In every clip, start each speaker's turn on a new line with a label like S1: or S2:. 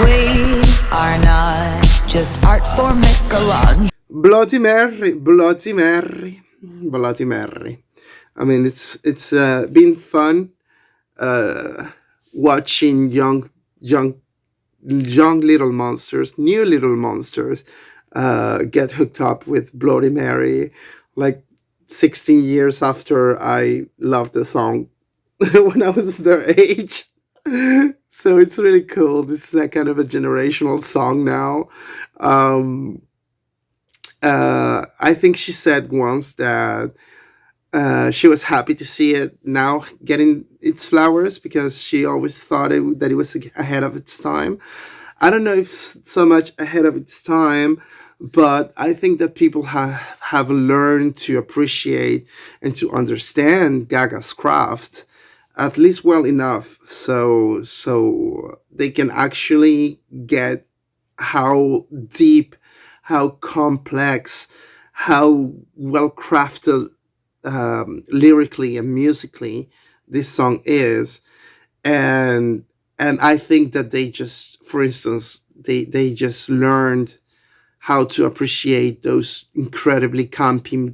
S1: We are not just art for Michelangelo.
S2: Bloody Mary, Bloody Mary, Bloody Mary. I mean, it's been fun watching young little monsters, new little monsters, get hooked up with Bloody Mary, like 16 years after I loved the song when I was their age. So it's really cool. This is a kind of a generational song now. Um, I think she said once that she was happy to see it now getting its flowers because she always thought that it was ahead of its time. I don't know if so much ahead of its time, but I think that people have learned to appreciate and to understand Gaga's craft at least well enough so they can actually get how deep, how complex, how well crafted lyrically and musically this song is. And and I think that they just, for instance, they just learned how to appreciate those incredibly campy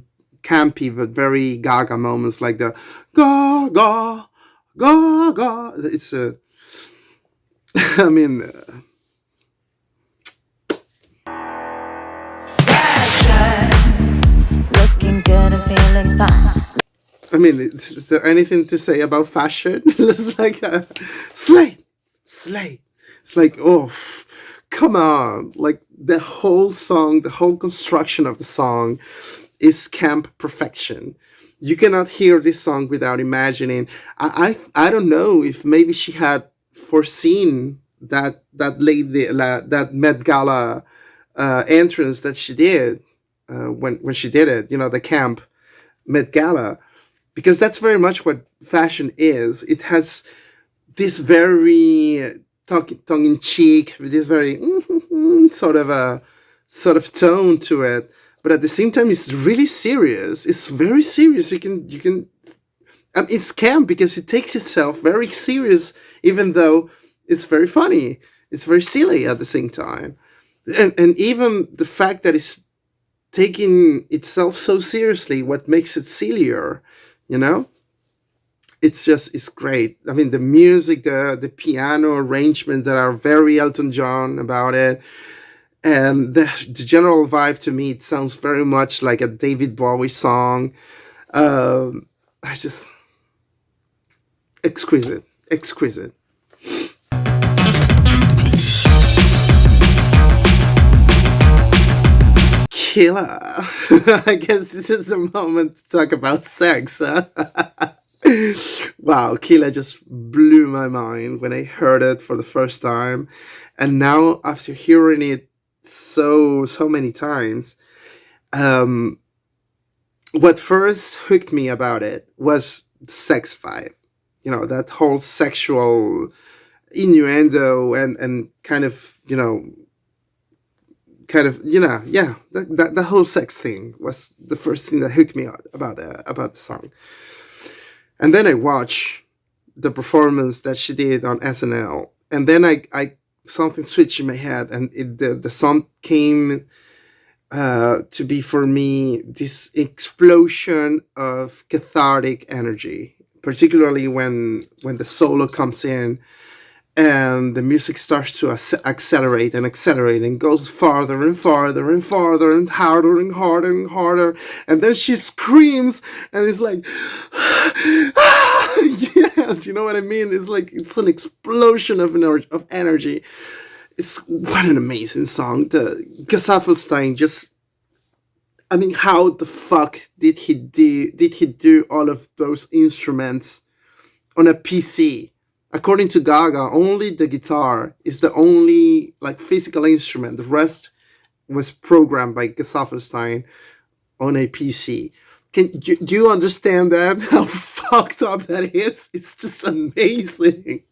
S2: but very Gaga moments, like the Gaga Gaga. It's a I mean,
S1: Looking good and feeling fine.
S2: is there anything to say about fashion? It's like slay, slay. It's like, oh, come on! Like the whole song, the whole construction of the song is camp perfection. You cannot hear this song without imagining. I don't know if maybe she had foreseen that Met Gala entrance that she did when she did it. You know, the camp Met Gala, because that's very much what fashion is. It has this very tongue in cheek, this very sort of tone to it, but at the same time, it's really serious. It's very serious. You can. It's camp because it takes itself very serious, even though it's very funny. It's very silly at the same time, and even the fact that it's taking itself so seriously, what makes it sillier, you know? It's great. I mean, the music, the piano arrangements that are very Elton John about it, and the general vibe, to me, it sounds very much like a David Bowie song. I just exquisite, exquisite. Killer. I guess this is the moment to talk about sex. Huh? Wow, Killer just blew my mind when I heard it for the first time, and now after hearing it so many times, um, what first hooked me about it was the sex vibe. You know, that whole sexual innuendo and yeah, that the whole sex thing was the first thing that hooked me out about the song. And then I watched the performance that she did on SNL, and then I something switched in my head, and the song came to be for me this explosion of cathartic energy, particularly when the solo comes in and the music starts to accelerate and accelerate and goes farther and farther and farther and harder and harder and harder, and then she screams and it's like yes, you know what I mean? It's like it's an explosion of energy. It's what an amazing song. The Gesaffelstein just, I mean, how the fuck did he do all of those instruments on a PC? According to Gaga, only the guitar is the only like physical instrument. The rest was programmed by Gesaffelstein on a PC. Do you understand that? How fucked up that is? It's just amazing.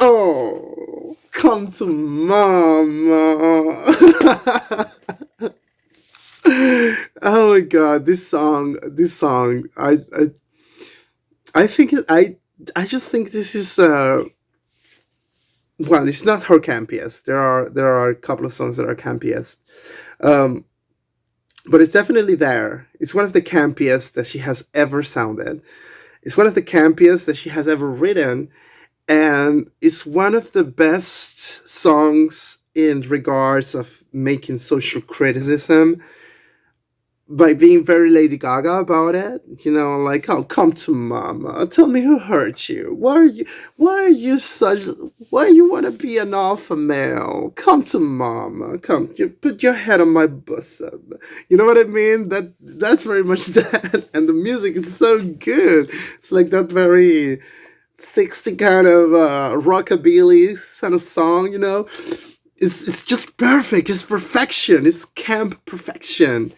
S2: Oh, come to mama. Oh my god, this song. I think I just think this is well, it's not her campiest. There are a couple of songs that are campiest, um, but it's definitely there. It's one of the campiest that she has ever sounded. It's one of the campiest that she has ever written, and it's one of the best songs in regards of making social criticism by being very Lady Gaga about it. Like, "Oh, come to mama, tell me who hurt you. Why you want to be an alpha male? Come to mama, come, you put your head on my bosom." You know what I mean? That's very much that, and the music is so good. It's like that very 60 kind of rockabilly kind of song. It's just perfect. It's perfection. It's camp perfection.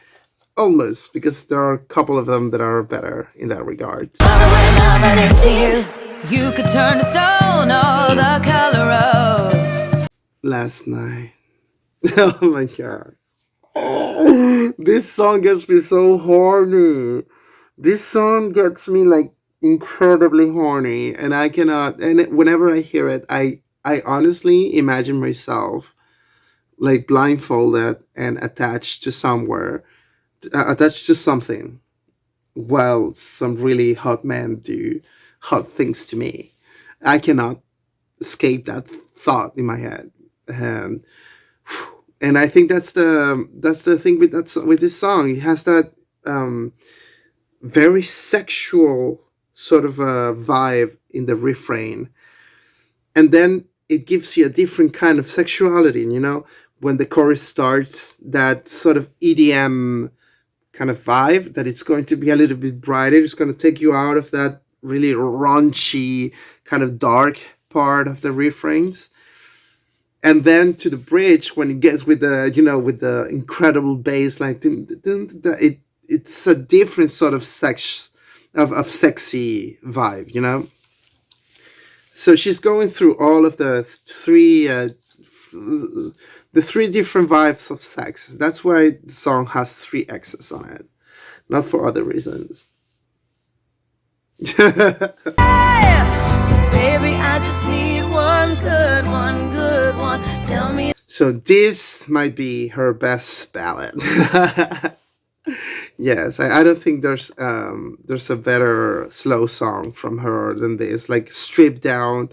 S2: Almost, because there are a couple of them that are better in that regard.
S1: You could turn a stone all the color of.
S2: Last night. Oh my god. This song gets me so horny. This song gets me like incredibly horny, and I cannot. And whenever I hear it, I honestly imagine myself like blindfolded and attached to somewhere, attached to something, while some really hot men do hot things to me. I cannot escape that thought in my head. Um, and I think that's the thing with with this song. It has that very sexual sort of a vibe in the refrain, and then it gives you a different kind of sexuality. When the chorus starts, that sort of EDM kind of vibe, that it's going to be a little bit brighter. It's going to take you out of that really raunchy kind of dark part of the refrains, and then to the bridge when it gets with the incredible bass, like dun, dun, dun, dun, it's a different sort of of sexy vibe. So she's going through all of the three different vibes of sex. That's why the song has three X's on it, not for other reasons.
S1: Baby, I just need one good one. Tell me.
S2: So this might be her best ballad. Yes, I don't think there's a better slow song from her than this. Like, stripped down,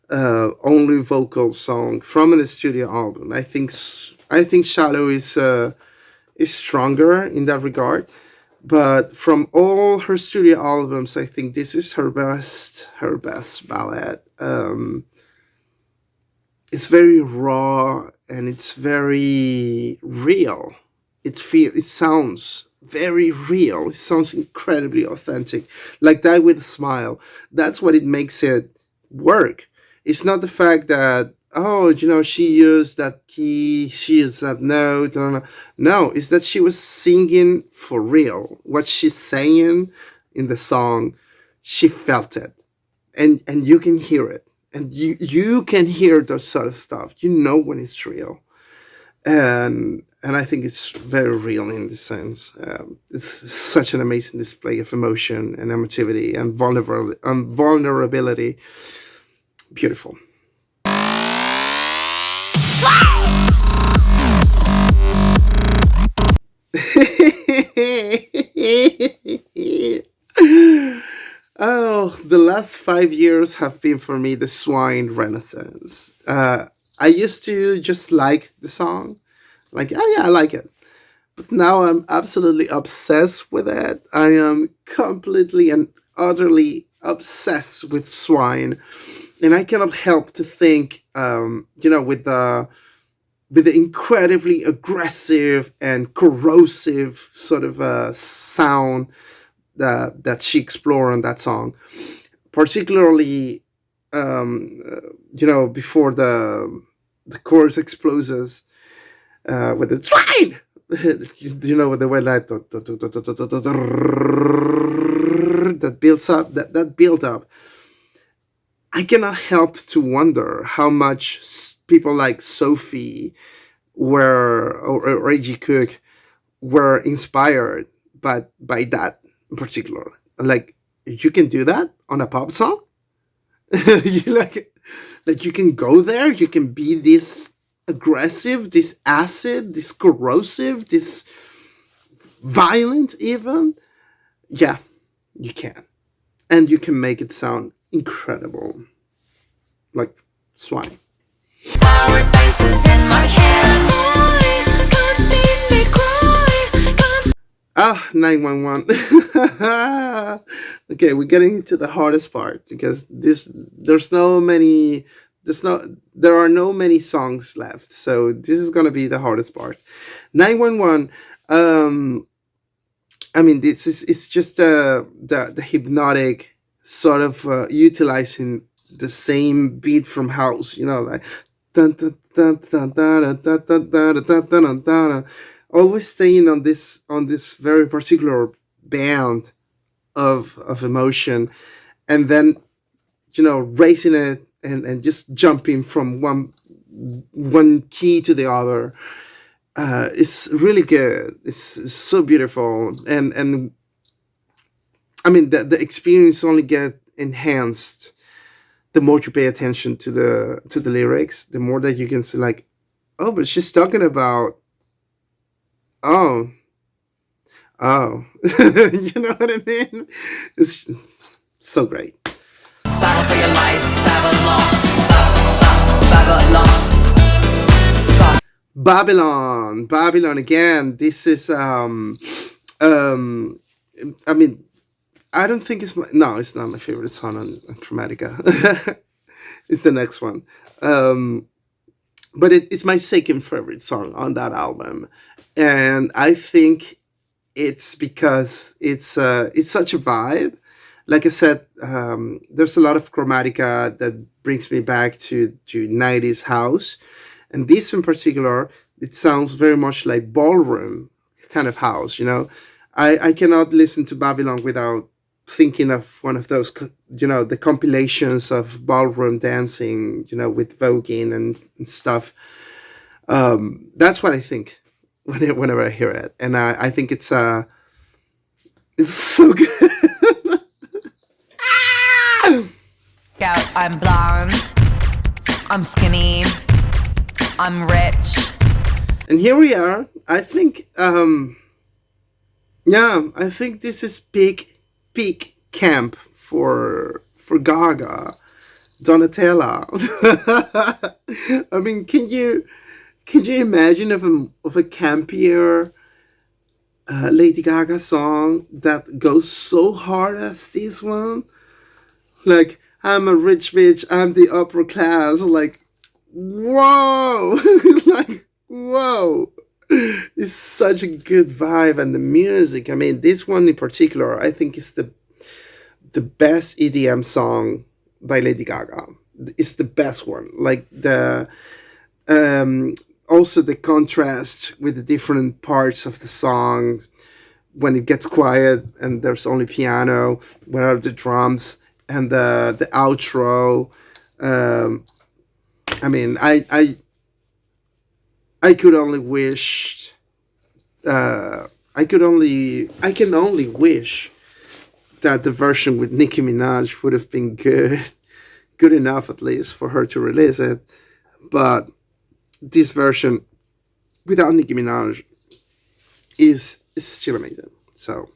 S2: only vocal song from a studio album. I think "Shallow" is stronger in that regard. But from all her studio albums, I think this is her best ballad. It's very raw and it's very real. It sounds very real. It sounds incredibly authentic. Like "Die with a Smile." That's what it makes it work. It's not the fact that, oh, she used that key, she used that note. No, no, no. No, it's that she was singing for real. What she's saying in the song, she felt it, and you can hear it, and you can hear that sort of stuff. You know when it's real, and I think it's very real in this sense. It's such an amazing display of emotion and emotivity and vulnerability. Beautiful. Oh, the last 5 years have been for me the Swine Renaissance. I used to just like the song, like, oh yeah, I like it. But now I'm absolutely obsessed with it. I am completely and utterly obsessed with Swine, and I cannot help to think, with the incredibly aggressive and corrosive sort of sound that she explored on that song, particularly before the chorus explodes with the swine. With the way like that builds up, that build up. I cannot help to wonder how much people like Sophie or A.G. Cook were inspired by that in particular. Like, you can do that on a pop song. you like you can go there. You can be this aggressive, this acid, this corrosive, this violent, even. Yeah, you can, and you can make it sound incredible, like swine.
S1: Flower faces in my hand. Boy, can't see me cry. Can't.
S2: Ah, 911. Okay, we're getting into the hardest part because this there's no many there's no there are no many songs left. So this is gonna be the hardest part. 911. I mean, this is it's just the hypnotic sort of utilizing the same beat from house, like dun, dun, dun, dun, dun, dun, dun, dun, dun, dun, dun, dun, always staying on this very particular band of emotion, and then raising it and just jumping from one key to the other. It's really good. It's so beautiful, and I mean the experience only get enhanced the more you pay attention to the lyrics. The more that you can see, like, oh, but she's talking about, oh, oh, you know what I mean? It's so great.
S1: Battle for your life, Babylon.
S2: Babylon again. This is um I mean, I don't think no, it's not my favorite song on Chromatica. It's the next one. Um but it's my second favorite song on that album, and I think it's because it's such a vibe. Like I said, there's a lot of Chromatica that brings me back to 90s house, and this in particular, it sounds very much like ballroom kind of house. I cannot listen to Babylon without thinking of one of those, the compilations of ballroom dancing, with voguing and stuff. That's what I think whenever I hear it, and I think it's so good.
S1: Out, I'm blonde. I'm skinny. I'm rich.
S2: And here we are. I think, yeah, I think this is peak camp for Gaga, Donatella. I mean, can you imagine of a campier Lady Gaga song that goes so hard as this one? Like, I'm a rich bitch, I'm the upper class. Like, whoa! Like, whoa! It's such a good vibe, and the music. I mean, this one in particular, I think is the best EDM song by Lady Gaga. It's the best one. Like um, also the contrast with the different parts of the song when it gets quiet and there's only piano, where are the drums, and the outro. Um, I mean, I could only wish. I can only wish that the version with Nicki Minaj would have been good enough at least for her to release it. But this version without Nicki Minaj is still amazing. So